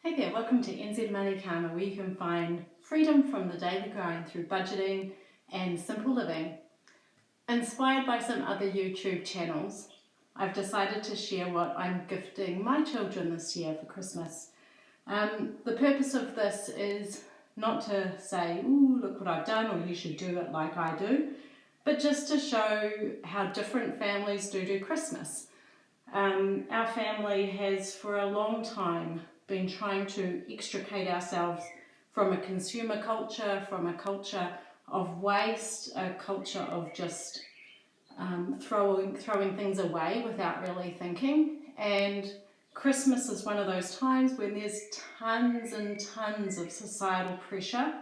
Hey there, welcome to NZ Money Karma, where you can find freedom from the daily grind through budgeting and simple living. Inspired by some other YouTube channels, I've decided to share what I'm gifting my children this year for Christmas. The purpose of this is not to say, ooh, look what I've done, or you should do it like I do, but just to show how different families do Christmas. Our family has for a long time been trying to extricate ourselves from a consumer culture, from a culture of waste, a culture of just throwing things away without really thinking. And Christmas is one of those times when there's tons and tons of societal pressure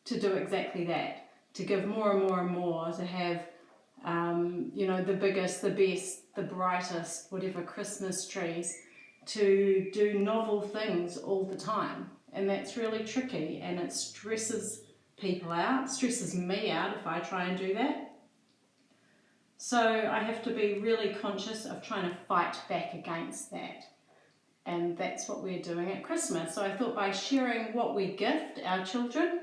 to do exactly that, to give more and more and more, to have the biggest, the best, the brightest, whatever Christmas trees, to do novel things all the time. And that's really tricky, and it stresses people out, stresses me out if I try and do that. So I have to be really conscious of trying to fight back against that. And that's what we're doing at Christmas. So I thought by sharing what we gift our children,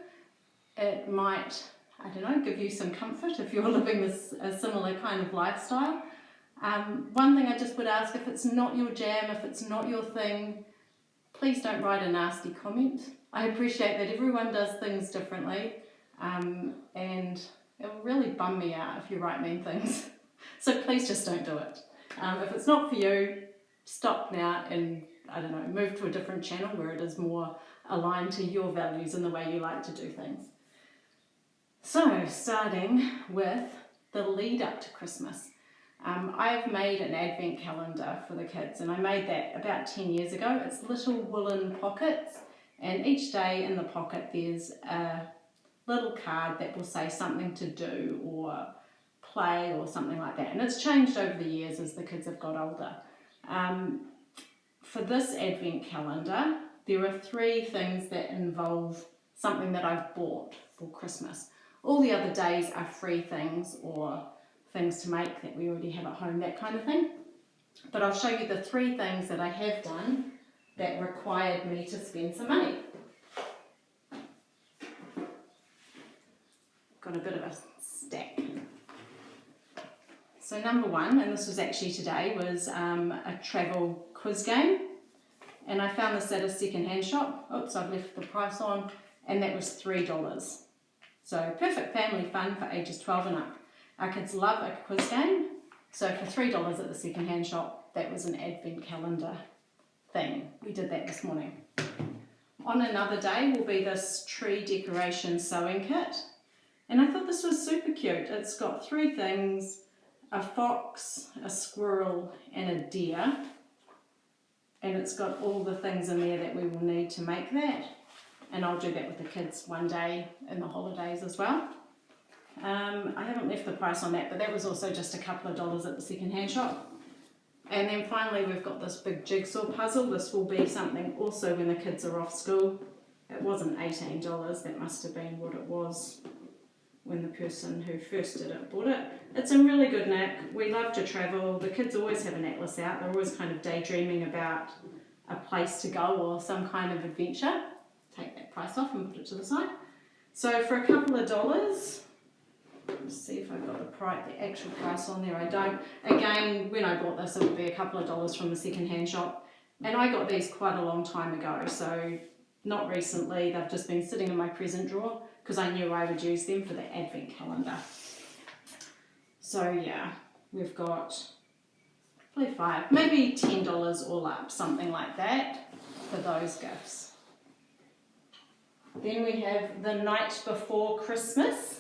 it might, give you some comfort if you're living a similar kind of lifestyle. One thing I just would ask, if it's not your jam, if it's not your thing, please don't write a nasty comment. I appreciate that everyone does things differently, and it will really bum me out if you write mean things. So please just don't do it. If it's not for you, stop now and, move to a different channel where it is more aligned to your values and the way you like to do things. So, starting with the lead up to Christmas. I've made an advent calendar for the kids, and I made that about 10 years ago. It's little woolen pockets, and each day in the pocket there's a little card that will say something to do or play or something like that. And it's changed over the years as the kids have got older. For this advent calendar, there are 3 things that involve something that I've bought for Christmas. All the other days are free things or things to make that we already have at home, that kind of thing. But I'll show you the 3 things that I have done that required me to spend some money. Got a bit of a stack. So number 1, and this was actually today, was a travel quiz game. And I found this at a second-hand shop. Oops, I've left the price on. And that was $3. So perfect family fun for ages 12 and up. Our kids love a quiz game. So for $3 at the second-hand shop, that was an advent calendar thing. We did that this morning. On another day will be this tree decoration sewing kit. And I thought this was super cute. It's got 3 things, a fox, a squirrel, and a deer. And it's got all the things in there that we will need to make that. And I'll do that with the kids one day in the holidays as well. I haven't left the price on that, but that was also just a couple of dollars at the second-hand shop. And then finally we've got this big jigsaw puzzle. This will be something also when the kids are off school. It wasn't $18, that must have been what it was when the person who first did it bought it. It's in really good nick. We love to travel. The kids always have an atlas out. They're always kind of daydreaming about a place to go or some kind of adventure. Take that price off and put it to the side. So for a couple of dollars, let's see if I've got the actual price on there. I don't. Again, when I bought this, it would be a couple of dollars from the second-hand shop. And I got these quite a long time ago, so not recently. They've just been sitting in my present drawer because I knew I would use them for the advent calendar. So yeah, we've got probably 5, maybe $10 all up, something like that for those gifts. Then we have the night before Christmas.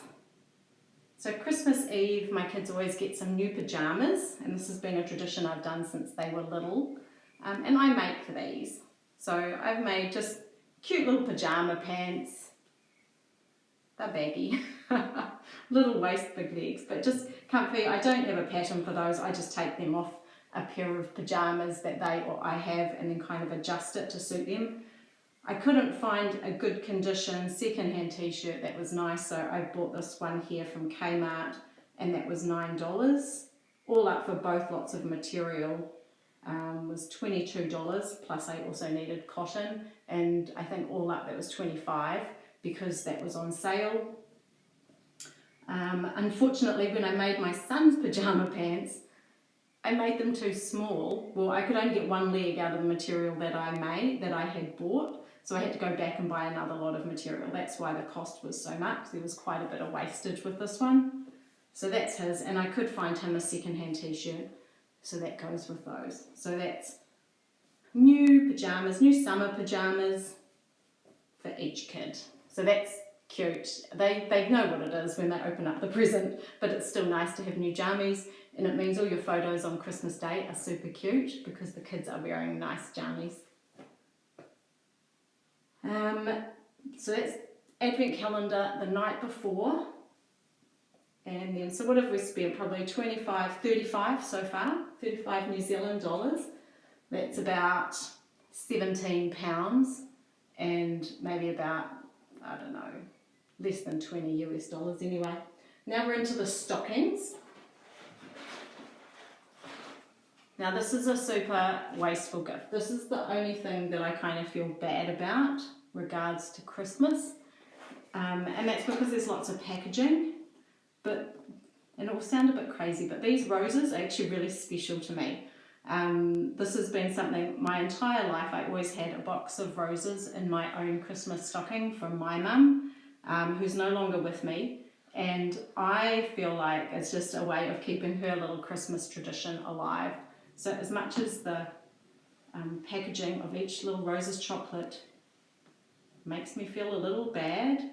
So Christmas Eve, my kids always get some new pajamas, and this has been a tradition I've done since they were little, and I make these. So I've made just cute little pajama pants. They're baggy, little waist, big legs, but just comfy. I don't have a pattern for those. I just take them off a pair of pajamas that they or I have and then kind of adjust it to suit them. I couldn't find a good condition second-hand t-shirt that was nice, so I bought this one here from Kmart, and that was $9. All up for both lots of material was was $22, plus I also needed cotton, and I think all up that was $25 because that was on sale. Unfortunately, when I made my son's pajama pants, I made them too small. Well, I could only get one leg out of the material that I had bought, so I had to go back and buy another lot of material. That's why the cost was so much. There was quite a bit of wastage with this one. So that's his, and I could find him a second-hand t-shirt, so that goes with those. So that's new pajamas, new summer pajamas for each kid. So that's cute. They know what it is when they open up the present, but it's still nice to have new jammies, and it means all your photos on Christmas Day are super cute because the kids are wearing nice jammies. So that's advent calendar the night before, and then so what have we spent? Probably 35 so far, 35 New Zealand dollars. That's about £17 and maybe about, I don't know, less than 20 US dollars anyway. Now we're into the stockings. Now this is a super wasteful gift. This is the only thing that I kind of feel bad about regards to Christmas. And that's because there's lots of packaging, and it will sound a bit crazy, but these roses are actually really special to me. This has been something my entire life. I always had a box of roses in my own Christmas stocking from my mum, who's no longer with me, and I feel like it's just a way of keeping her little Christmas tradition alive. So as much as the packaging of each little roses chocolate makes me feel a little bad,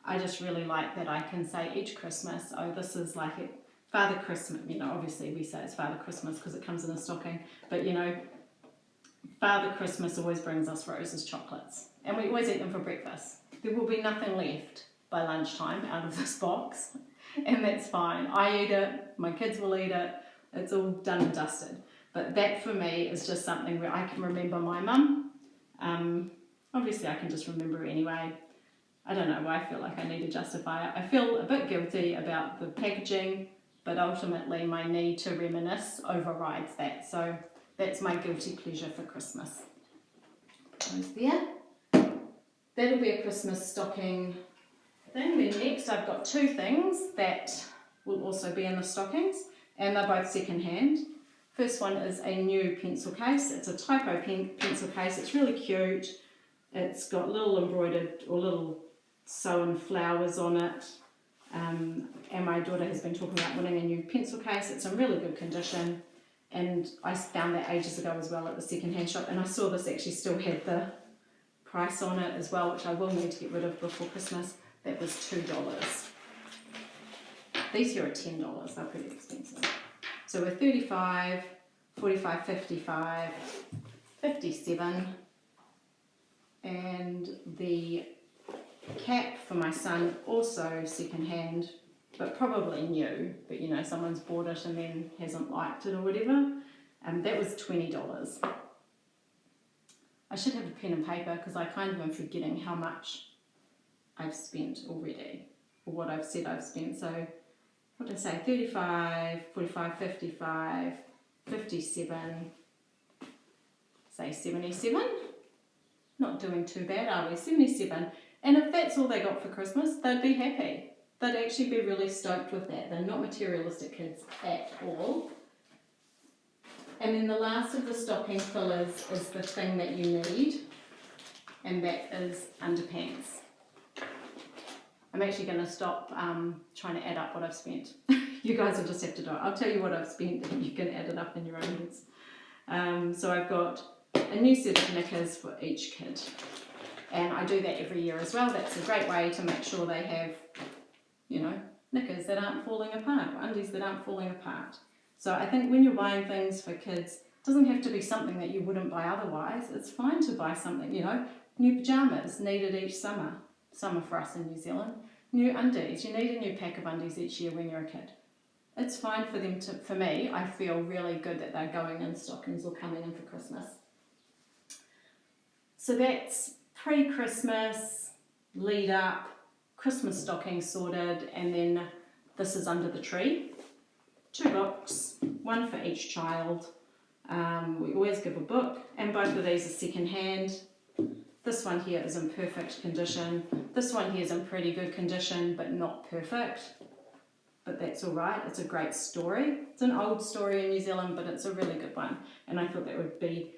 I just really like that I can say each Christmas, oh, this is like it, Father Christmas, obviously we say it's Father Christmas because it comes in a stocking, but Father Christmas always brings us roses chocolates, and we always eat them for breakfast. There will be nothing left by lunchtime out of this box, and that's fine. I eat it, my kids will eat it, it's all done and dusted. But that for me is just something where I can remember my mum. Obviously I can just remember it anyway. I don't know why I feel like I need to justify it. I feel a bit guilty about the packaging, but ultimately my need to reminisce overrides that. So that's my guilty pleasure for Christmas. Goes there. That'll be a Christmas stocking thing. Then next I've got two things that will also be in the stockings, and they're both second hand. First one is a new pencil case. It's a typo pencil case. It's really cute. It's got little embroidered or little sewn flowers on it. And my daughter has been talking about wanting a new pencil case. It's in really good condition. And I found that ages ago as well at the second-hand shop. And I saw this actually still had the price on it as well, which I will need to get rid of before Christmas. That was $2. These here are $10. They're pretty expensive. So we're 35, 45, 55, 57. And the cap for my son, also second-hand, but probably new, but someone's bought it and then hasn't liked it or whatever. That was $20. I should have a pen and paper because I kind of am forgetting how much I've spent already, or what I've said I've spent. So what did I say? 35, 45, 55, 57, say 77. Not doing too bad, are we? 77. And if that's all they got for Christmas, they'd be happy. They'd actually be really stoked with that. They're not materialistic kids at all. And then the last of the stocking fillers is the thing that you need, and that is underpants. I'm actually going to stop trying to add up what I've spent. You guys will just have to do it. I'll tell you what I've spent and you can add it up in your own heads. So I've got a new set of knickers for each kid. And I do that every year as well. That's a great way to make sure they have, knickers that aren't falling apart, or undies that aren't falling apart. So I think when you're buying things for kids, it doesn't have to be something that you wouldn't buy otherwise. It's fine to buy something, new pajamas needed each summer. Summer for us in New Zealand. New undies. You need a new pack of undies each year when you're a kid. It's fine for them to, for me, I feel really good that they're going in stockings or coming in for Christmas. So that's pre-Christmas, lead up, Christmas stocking sorted, and then this is under the tree. 2 books, one for each child. We always always give a book, and both of these are second hand. This one here is in perfect condition. This one here is in pretty good condition, but not perfect. But that's all right. It's a great story. It's an old story in New Zealand, but it's a really good one. And I thought that would be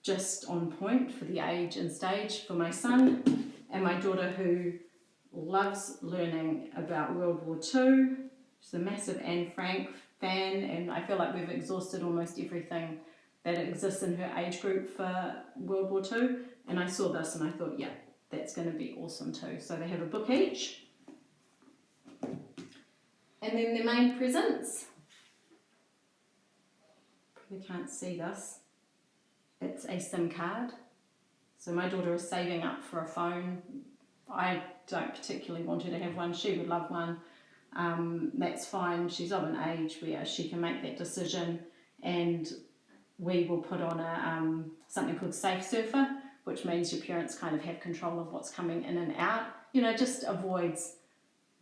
just on point for the age and stage for my son and my daughter, who loves learning about World War II. She's a massive Anne Frank fan, and I feel like we've exhausted almost everything that exists in her age group for World War II. And I saw this and I thought, yeah, that's going to be awesome too. So they have a book each. And then the main presents. Probably can't see this. It's a SIM card. So my daughter is saving up for a phone. I don't particularly want her to have one. She would love one. That's fine. She's of an age where she can make that decision, and we will put on a something called Safe Surfer, which means your parents kind of have control of what's coming in and out. You know, just avoids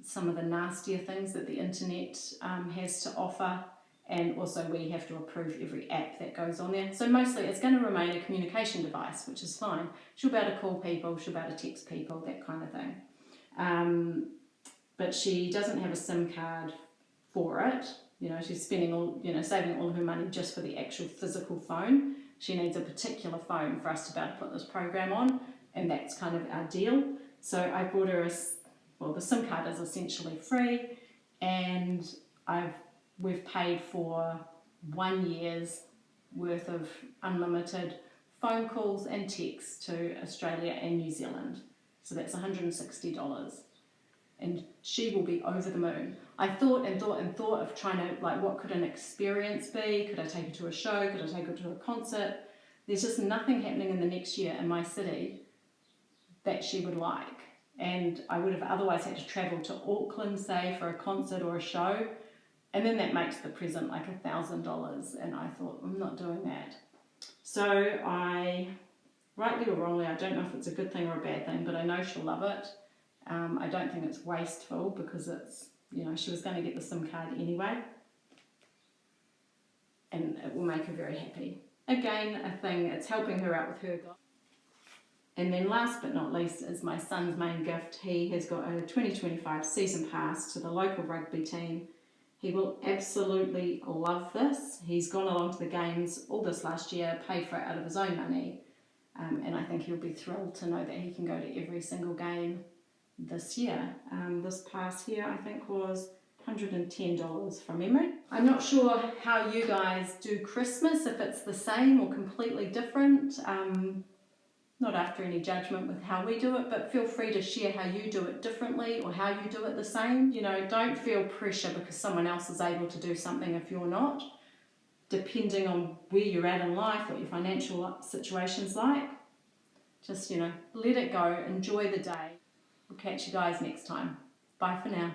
some of the nastier things that the internet has to offer, and also we have to approve every app that goes on there. So mostly it's going to remain a communication device, which is fine. She'll be able to call people, she'll be able to text people, that kind of thing. But she doesn't have a SIM card for it. You know, she's spending all, you know, saving all of her money just for the actual physical phone. She needs a particular phone for us to be able to put this program on, and that's kind of our deal. So I brought her the SIM card is essentially free, and we've paid for 1 year's worth of unlimited phone calls and texts to Australia and New Zealand. So that's $160. And she will be over the moon. I thought of trying to, like, what could an experience be? Could I take her to a show? Could I take her to a concert? There's just nothing happening in the next year in my city that she would like. And I would have otherwise had to travel to Auckland, say, for a concert or a show. And then that makes the present like $1,000. And I thought, I'm not doing that. So I, rightly or wrongly, I don't know if it's a good thing or a bad thing, but I know she'll love it. I don't think it's wasteful, because it's, you know, she was going to get the SIM card anyway, and it will make her very happy. Again, a thing, it's helping her out with her goal. And then last but not least is my son's main gift. He has got a 2025 season pass to the local rugby team. He will absolutely love this. He's gone along to the games all this last year, paid for it out of his own money, and I think he'll be thrilled to know that he can go to every single game this year. This pass here I think was $110 from memory. I'm not sure how you guys do Christmas, if it's the same or completely different. Not after any judgment with how we do it, but feel free to share how you do it differently or how you do it the same. You know, don't feel pressure because someone else is able to do something if you're not. Depending on where you're at in life, what your financial situation's like, just, you know, let it go, enjoy the day. We'll catch you guys next time. Bye for now.